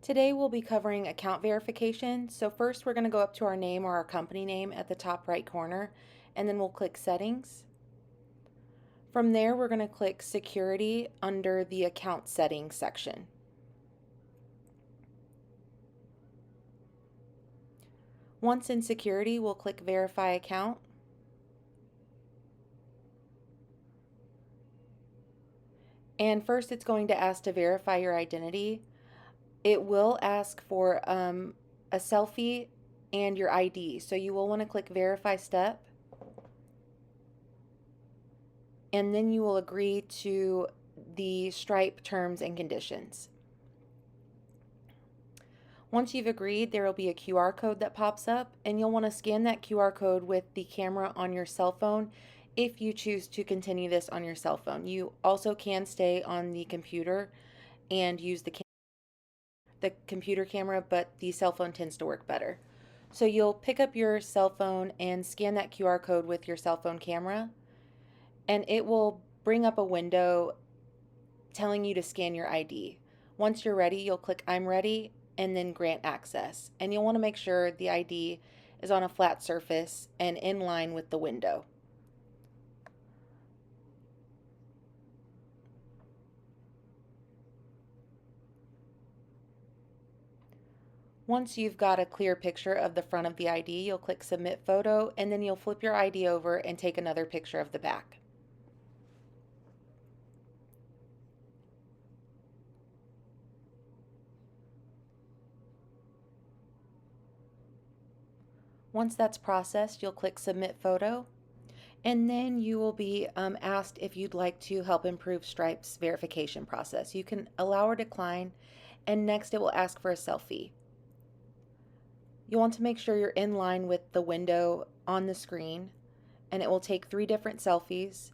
Today we'll be covering account verification. So first we're going to go up to our name or our company name at the top right corner, and then we'll click Settings. From there we're going to click Security under the Account Settings section. Once in Security, we'll click Verify Account. And first it's going to ask to verify your identity. It will ask for a selfie and your ID. So you will want to click Verify Step. And then you will agree to the Stripe terms and conditions. Once you've agreed, there will be a QR code that pops up, and you'll want to scan that QR code with the camera on your cell phone if you choose to continue this on your cell phone. You also can stay on the computer and use the computer camera, but the cell phone tends to work better. So you'll pick up your cell phone and scan that QR code with your cell phone camera, and it will bring up a window telling you to scan your ID. Once you're ready, you'll click I'm ready and then grant access. And you'll want to make sure the ID is on a flat surface and in line with the window. Once you've got a clear picture of the front of the ID, you'll click Submit Photo, and then you'll flip your ID over and take another picture of the back. Once that's processed, you'll click Submit Photo, and then you will be asked if you'd like to help improve Stripe's verification process. You can allow or decline, and next it will ask for a selfie. You want to make sure you're in line with the window on the screen, and it will take 3 different selfies.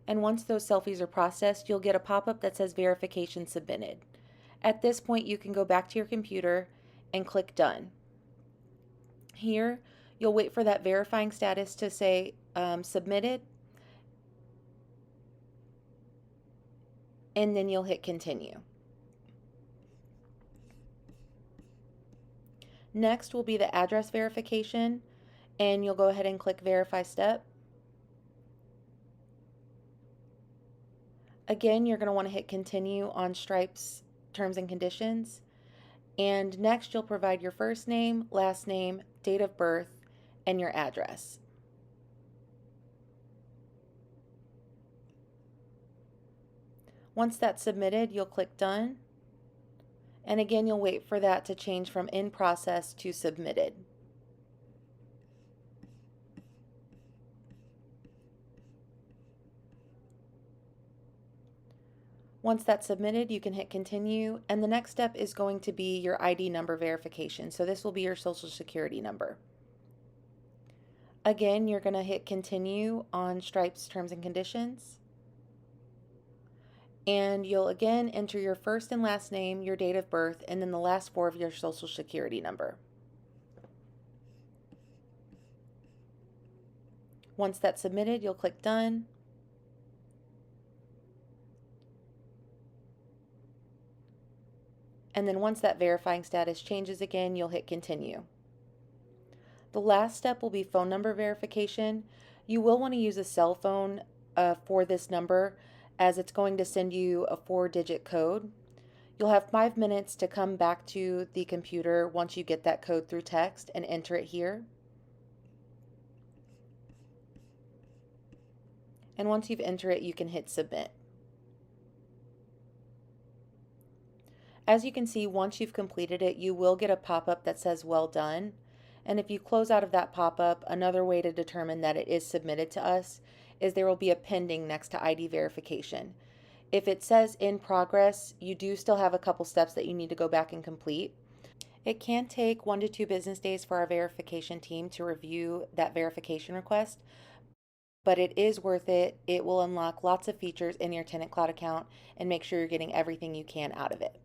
And once those selfies are processed, you'll get a pop-up that says Verification Submitted. At this point, you can go back to your computer and click Done. Here, you'll wait for that verifying status to say Submitted, and then you'll hit Continue. Next will be the address verification, and you'll go ahead and click Verify Step. Again, you're going to want to hit Continue on Stripe's terms and conditions. And next, you'll provide your first name, last name, date of birth, and your address. Once that's submitted, you'll click Done. And again, you'll wait for that to change from in process to submitted. Once that's submitted, you can hit Continue, and the next step is going to be your ID number verification. So this will be your Social Security number. Again, you're going to hit Continue on Stripe's terms and conditions. And you'll again enter your first and last name, your date of birth, and then the last 4 of your Social Security number. Once that's submitted, you'll click Done. And then once that verifying status changes again, you'll hit Continue. The last step will be phone number verification. You will want to use a cell phone for this number, as it's going to send you a 4-digit code. You'll have 5 minutes to come back to the computer once you get that code through text and enter it here. And once you've entered it, you can hit Submit. As you can see, once you've completed it, you will get a pop-up that says Well Done. And if you close out of that pop-up, another way to determine that it is submitted to us is there will be a pending next to ID verification. If it says in progress, you do still have a couple steps that you need to go back and complete. It can take 1 to 2 business days for our verification team to review that verification request, but it is worth it. It will unlock lots of features in your TenantCloud account and make sure you're getting everything you can out of it.